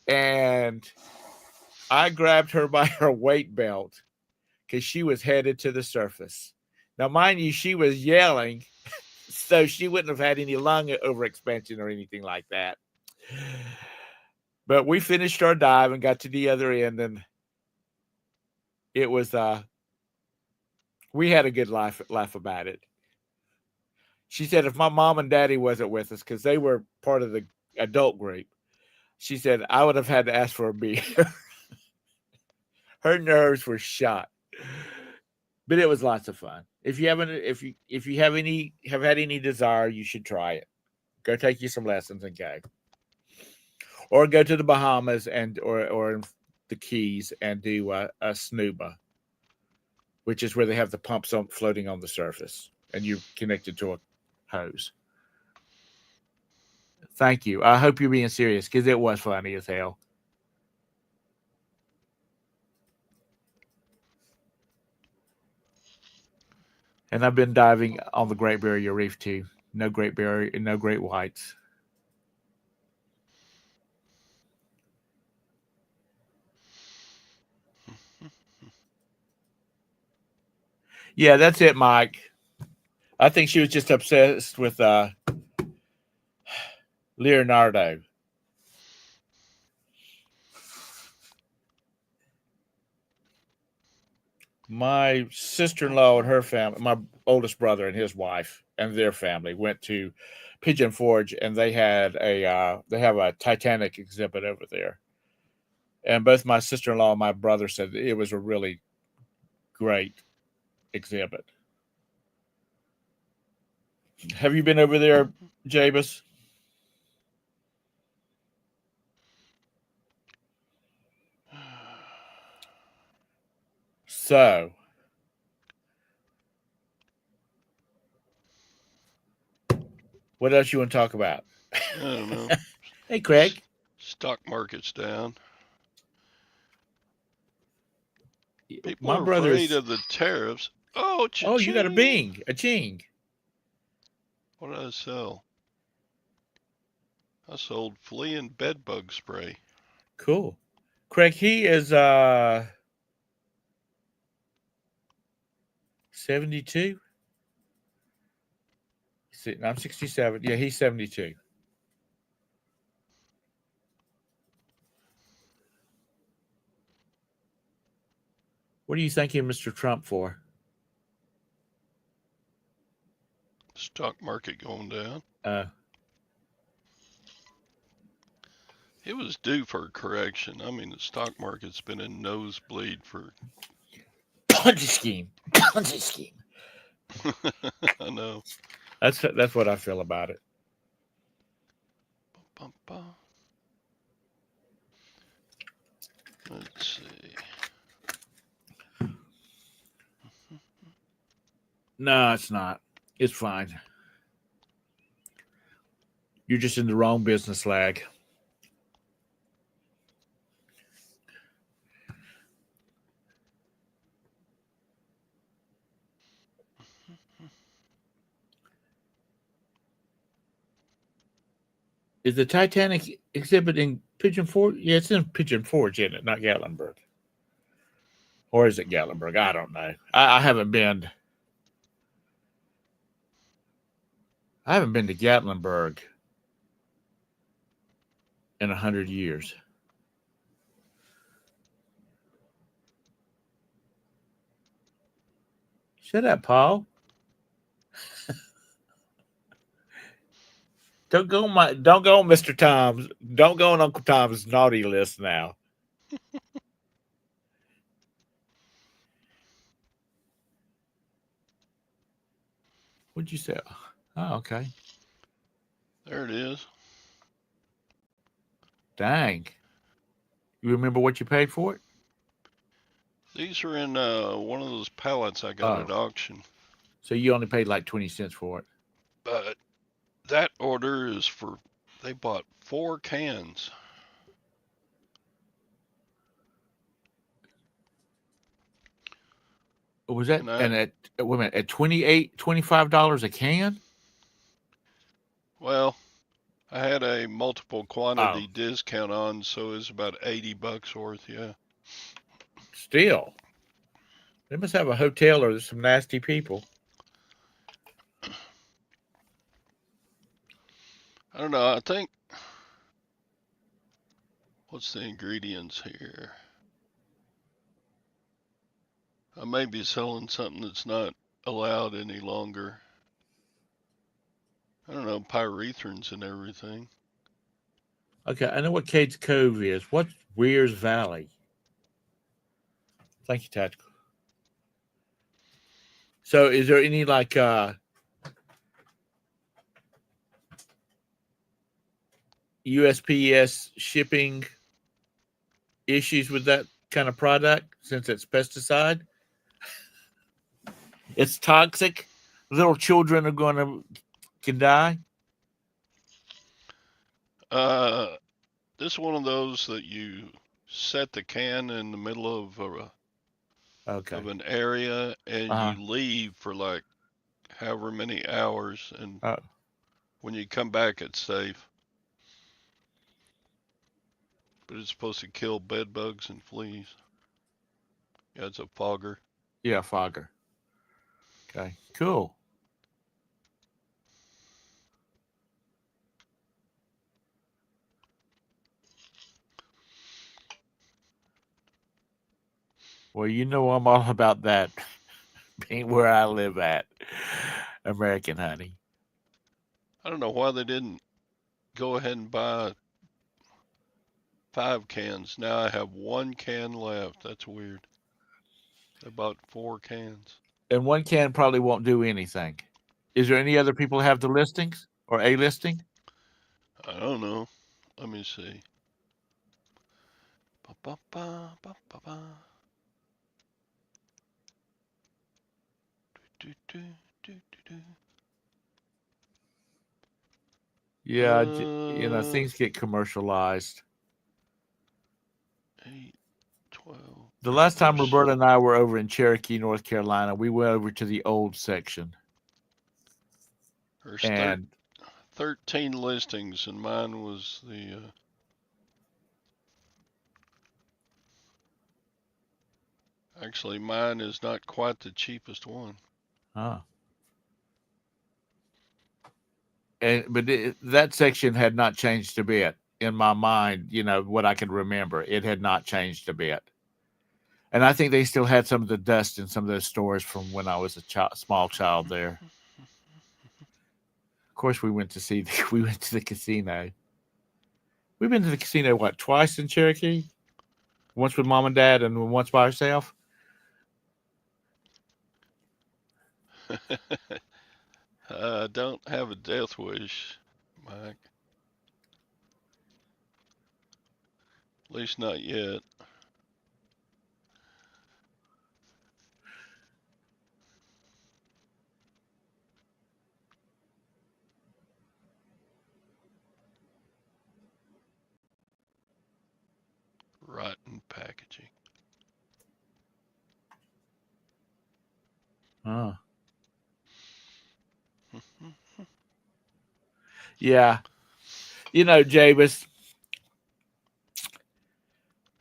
Speaker 1: And I grabbed her by her weight belt because she was headed to the surface. Now, mind you, she was yelling, so she wouldn't have had any lung overexpansion or anything like that. But we finished our dive and got to the other end, and it was we had a good laugh about it. She said if my mom and daddy wasn't with us because they were part of the adult group, she said I would have had to ask for a beer. Her nerves were shot, but it was lots of fun. If you have had any desire, you should try it. Go take you some lessons and go, or go to the Bahamas or the Keys and do a snuba, which is where they have the pumps floating on the surface and you're connected to a hose. Thank you. I hope you're being serious because it was funny as hell. And I've been diving on the Great Barrier Reef too. No Great Barrier, no Great Whites. Yeah, that's it, Mike. I think she was just obsessed with Leonardo. My sister-in-law and her family, my oldest brother and his wife and their family went to Pigeon Forge, and they have a Titanic exhibit over there. And both my sister-in-law and my brother said it was a really great exhibit. Have you been over there, Jabus? So, what else you want to talk about?
Speaker 2: I don't know.
Speaker 1: Hey, Craig.
Speaker 2: Stock market's down. People
Speaker 1: My
Speaker 2: are
Speaker 1: brother
Speaker 2: afraid
Speaker 1: is.
Speaker 2: of the tariffs. Oh,
Speaker 1: Oh, you got
Speaker 2: cha-ching!
Speaker 1: a ching.
Speaker 2: What did I sell? I sold flea and bed bug spray.
Speaker 1: Cool. Craig, he is 72. I'm 67. Yeah, he's 72. What are you thanking Mr. Trump for?
Speaker 2: Stock market going down.
Speaker 1: Uh,
Speaker 2: It was due for a correction. I mean, the stock market's been in nosebleed for.
Speaker 1: Ponzi scheme. Ponzi scheme.
Speaker 2: I know.
Speaker 1: That's what I feel about it.
Speaker 2: Bum, bum. Let's see.
Speaker 1: No, it's not. It's fine. You're just in the wrong business, lag. Is the Titanic exhibiting Pigeon Forge? Yeah, it's in Pigeon Forge, isn't it? Not Gatlinburg. Or is it Gatlinburg? I don't know. I haven't been. I haven't been to Gatlinburg in 100 years. Shut up, Paul. Don't go on Mr. Tom's. Don't go on Uncle Tom's naughty list now. What'd you say? Oh, okay.
Speaker 2: There it is.
Speaker 1: Dang. You remember what you paid for it?
Speaker 2: These are in one of those pallets I got at auction.
Speaker 1: So you only paid like 20 cents for it.
Speaker 2: But that order is for, they bought 4 cans.
Speaker 1: Was that and at wait a minute, at $25 a can?
Speaker 2: Well, I had a multiple quantity discount on, so it's about $80 worth. Yeah.
Speaker 1: Still, they must have a hotel or there's some nasty people.
Speaker 2: I don't know. I think. What's the ingredients here? I may be selling something that's not allowed any longer. I don't know, pyrethrins and everything.
Speaker 1: Okay, I know what Cade's Cove is. What's Weir's Valley? Thank you, Tactical. So is there any like USPS shipping issues with that kind of product since it's pesticide? It's toxic. Little children are can die.
Speaker 2: This is one of those that you set the can in the middle of of an area and you leave for like however many hours, and when you come back it's safe. But it's supposed to kill bed bugs and fleas. Yeah, it's a fogger.
Speaker 1: Yeah, fogger. Okay, cool. Well, you know I'm all about that being where I live at. American honey.
Speaker 2: I don't know why they didn't go ahead and buy 5 cans. Now I have 1 can left. That's weird. They bought 4 cans.
Speaker 1: And 1 can probably won't do anything. Is there any other people who have the listings or a listing?
Speaker 2: I don't know. Let me see. Ba, ba, ba, ba, ba, ba. Do, do, do, do, do.
Speaker 1: Yeah, things get commercialized.
Speaker 2: 8, 12.
Speaker 1: The last time Roberta and I were over in Cherokee, North Carolina, we went over to the old section.
Speaker 2: There's 13 listings, and mine was the Actually, mine is not quite the cheapest one.
Speaker 1: Huh. That section had not changed a bit in my mind. You know what I can remember, it had not changed a bit, and I think they still had some of the dust in some of those stores from when I was a small child there. Of course, we went to see we went to the casino. We've been to the casino what twice in Cherokee. Once with mom and dad, and once by herself.
Speaker 2: I don't have a death wish, Mike. At least not yet. Rotten packaging.
Speaker 1: Huh. Yeah, you know, Javis,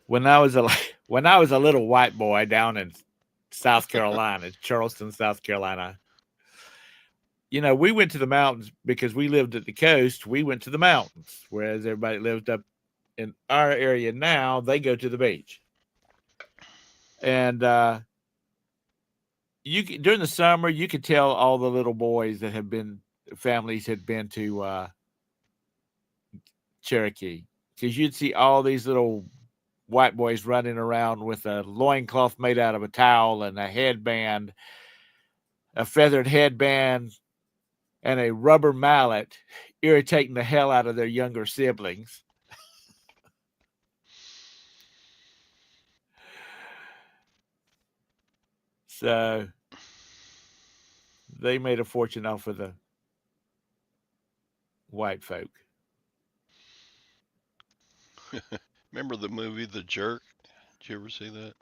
Speaker 1: when I was a when I was a little white boy down in South Carolina, Charleston, South Carolina, you know, we went to the mountains because we lived at the coast. We went to the mountains, whereas everybody lived up in our area now, they go to the beach. And during the summer, you could tell all the little boys that have been families had been to Cherokee because you'd see all these little white boys running around with a loincloth made out of a towel and a headband, a feathered headband, and a rubber mallet, irritating the hell out of their younger siblings. So they made a fortune off of the white folk.
Speaker 2: Remember the movie The Jerk? Did you ever see that?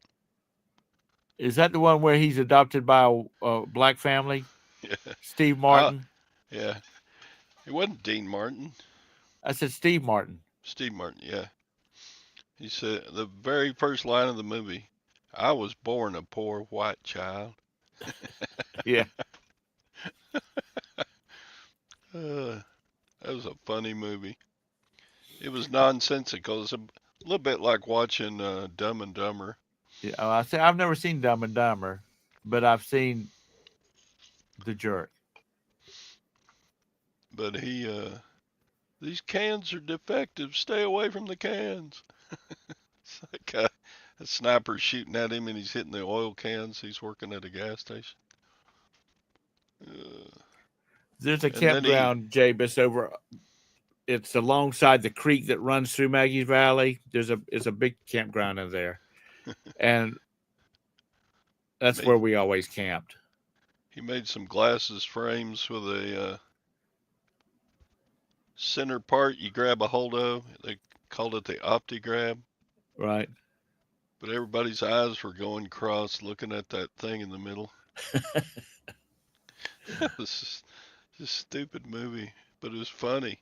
Speaker 1: Is that the one where he's adopted by a black family?
Speaker 2: Yeah.
Speaker 1: Steve
Speaker 2: Ah,
Speaker 1: Martin?
Speaker 2: yeah. It wasn't Dean Martin.
Speaker 1: I said Steve Martin.
Speaker 2: Steve Martin, yeah. He said the very first line of the movie, I was born a poor white child.
Speaker 1: Yeah.
Speaker 2: Uh, that was a funny movie. It was nonsensical. It's a little bit like watching Dumb and Dumber.
Speaker 1: Yeah. I say I've never seen Dumb and Dumber, but I've seen The Jerk.
Speaker 2: But these cans are defective. Stay away from the cans. It's like a sniper shooting at him and he's hitting the oil cans. He's working at a gas station. Uh,
Speaker 1: There's a
Speaker 2: and then he
Speaker 1: campground, Jabus, over. It's alongside the creek that runs through Maggie's Valley. It's a big campground in there, and that's
Speaker 2: made
Speaker 1: where we always camped.
Speaker 2: he made some glasses frames with a center part you grab a hold of. They called it the OptiGrab.
Speaker 1: Right.
Speaker 2: But everybody's eyes were going cross looking at that thing in the middle. It was just a stupid movie, but it was funny.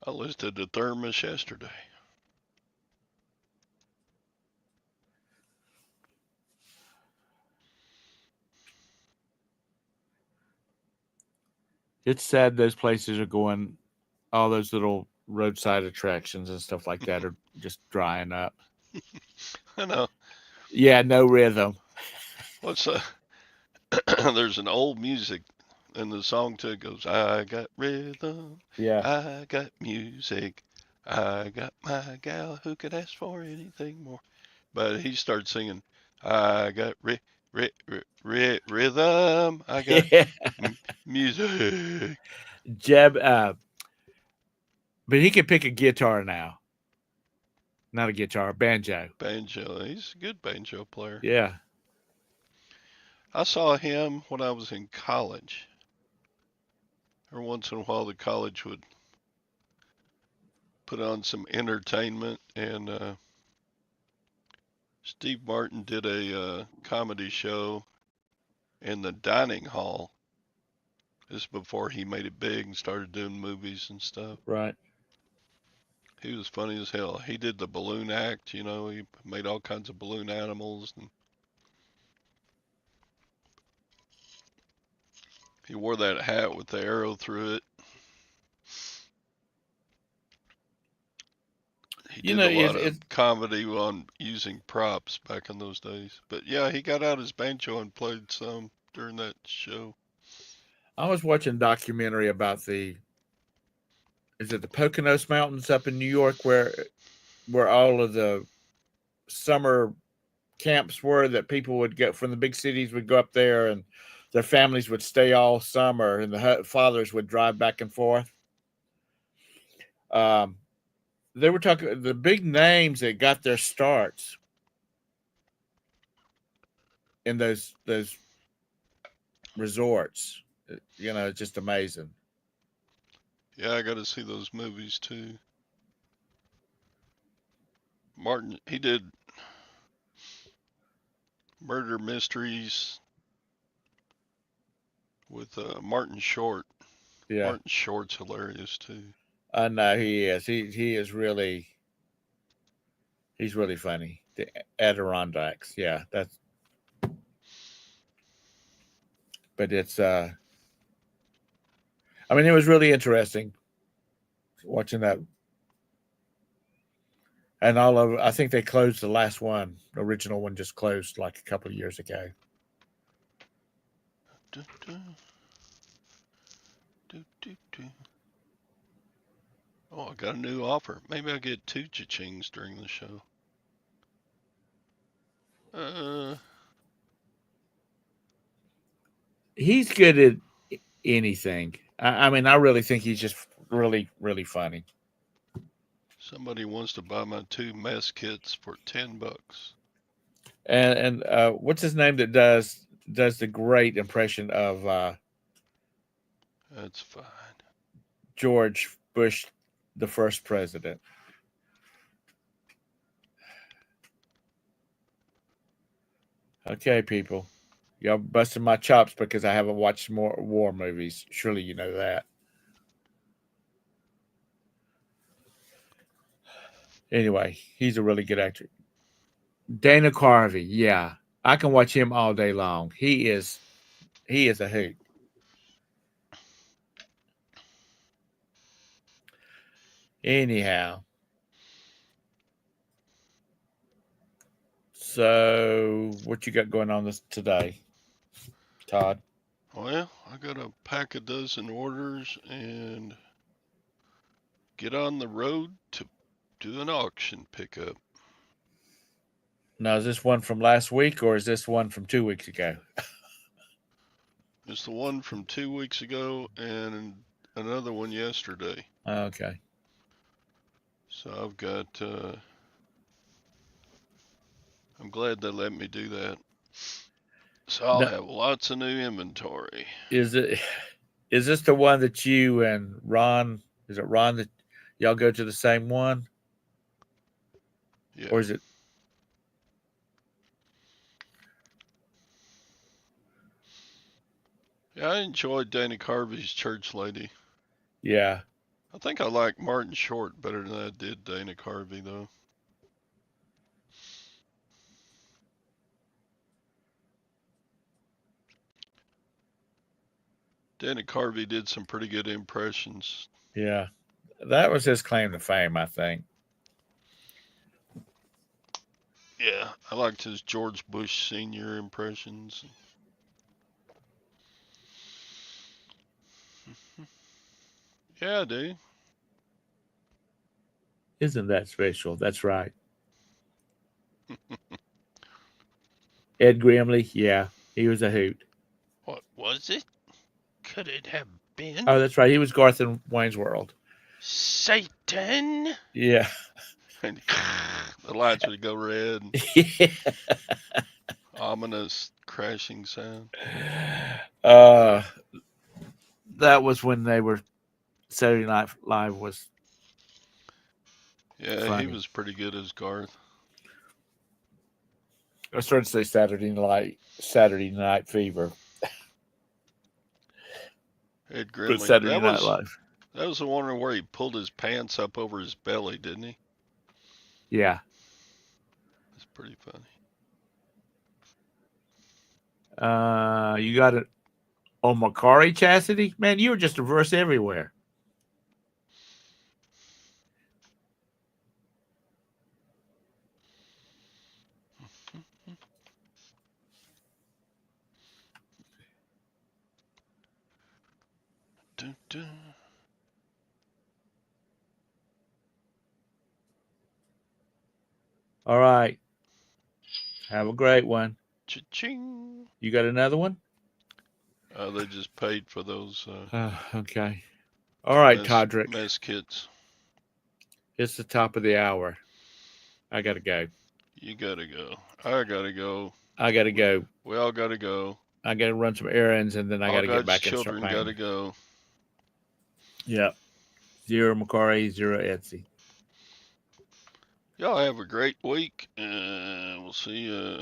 Speaker 2: I listed the thermos yesterday.
Speaker 1: It's sad those places are going. All those little roadside attractions and stuff like that are just drying up.
Speaker 2: I know.
Speaker 1: Yeah, no rhythm.
Speaker 2: What's there's an old music and the song too goes, I got rhythm,
Speaker 1: Yeah.
Speaker 2: I got music, I got my gal who could ask for anything more. But he starts singing, I got rhythm, I got
Speaker 1: Yeah.
Speaker 2: music.
Speaker 1: Jeb, but he can pick a guitar now. Not a guitar, a banjo.
Speaker 2: Banjo, he's a good banjo player.
Speaker 1: Yeah.
Speaker 2: I saw him when I was in college. Every once in a while, the college would put on some entertainment, and Steve Martin did a comedy show in the dining hall This is before he made it big and started doing movies and stuff.
Speaker 1: Right.
Speaker 2: He was funny as hell. He did the balloon act, you know, he made all kinds of balloon animals and he wore that hat with the arrow through it. He
Speaker 1: You
Speaker 2: did
Speaker 1: know,
Speaker 2: a lot of
Speaker 1: it's
Speaker 2: comedy on using props back in those days. But yeah, he got out his banjo and played some during that show.
Speaker 1: I was watching a documentary about the Poconos Mountains up in New York where all of the summer camps were that people would go from the big cities would go up there and their families would stay all summer and the fathers would drive back and forth. Um, they were talking the big names that got their starts in those resorts. You know, it's just amazing.
Speaker 2: Yeah, I got to see those movies too. Martin, he did murder mysteries with Martin Short.
Speaker 1: Yeah,
Speaker 2: Martin Short's hilarious too.
Speaker 1: I know he is. He is really he's really funny. The Adirondacks, yeah, that's but it's I mean it was really interesting watching that and all of I think they closed the last one. The original one just closed like a couple of years ago.
Speaker 2: Do, do, do, do, do. Oh, I got a new offer. Maybe I'll get two cha-chings during the show. Uh,
Speaker 1: He's good at anything. I mean, I really think he's just really, really funny.
Speaker 2: somebody wants to buy my two mess kits for $10.
Speaker 1: And what's his name that does the great impression of
Speaker 2: That's fine.
Speaker 1: George Bush, the first president? Okay, people, y'all busting my chops because I haven't watched more war movies. Surely you know that. Anyway, he's a really good actor. Dana Carvey, yeah, I can watch him all day long. He is a hoot. Anyhow, so what you got going on this today, Todd?
Speaker 2: Well, I got to pack a dozen orders and get on the road to do an auction pickup.
Speaker 1: Now, is this one from last week or is this one from 2 weeks ago?
Speaker 2: It's the one from 2 weeks ago and another one yesterday.
Speaker 1: Okay.
Speaker 2: So I've got, I'm glad they let me do that. So I'll
Speaker 1: No,
Speaker 2: have lots of new inventory.
Speaker 1: is it is this the one that you and Ron? Is it Ron that y'all go to the same one,
Speaker 2: Yeah.
Speaker 1: or is it?
Speaker 2: Yeah, I enjoyed Danny Carvey's Church Lady.
Speaker 1: Yeah.
Speaker 2: I think I like Martin Short better than I did Dana Carvey, though. Dana Carvey did some pretty good impressions.
Speaker 1: Yeah. That was his claim to fame, I think.
Speaker 2: Yeah, I liked his George Bush Sr. impressions. Yeah, I do.
Speaker 1: Isn't that special? That's right. Ed Grimley, yeah, he was a hoot.
Speaker 2: What was it? Could it have
Speaker 1: Oh,
Speaker 2: been
Speaker 1: that's right. He was Garth in Wayne's World.
Speaker 2: Satan?
Speaker 1: Yeah.
Speaker 2: And the lights would go red. And
Speaker 1: Yeah.
Speaker 2: ominous crashing sound.
Speaker 1: uh, that was when they were Saturday Night Live was
Speaker 2: Yeah, he
Speaker 1: funny.
Speaker 2: was pretty good as Garth.
Speaker 1: I started to say Saturday Night Fever.
Speaker 2: Ed
Speaker 1: But
Speaker 2: Grimley.
Speaker 1: Saturday Night Live.
Speaker 2: That was the one where he pulled his pants up over his belly, didn't he?
Speaker 1: Yeah.
Speaker 2: That's pretty funny.
Speaker 1: You got it on Macari Chastity? Man, you were just a verse everywhere.
Speaker 2: Dun, dun.
Speaker 1: All right. Have a great one.
Speaker 2: Cha-ching.
Speaker 1: You got another one?
Speaker 2: They just paid for those
Speaker 1: Okay. All right, Todrick.
Speaker 2: mess kits.
Speaker 1: It's the top of the hour. I got to go.
Speaker 2: You gotta go. I gotta go.
Speaker 1: I got to go.
Speaker 2: We all gotta go.
Speaker 1: I got to run some errands, and then I got to get back and start
Speaker 2: children
Speaker 1: playing.
Speaker 2: gotta go.
Speaker 1: Yep. 0 Macari, 0 Etsy.
Speaker 2: Y'all have a great week, and we'll see you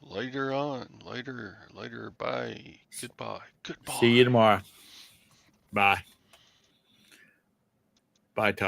Speaker 2: later on. Later. Bye. Goodbye.
Speaker 1: See you tomorrow. Bye. Bye, Todd.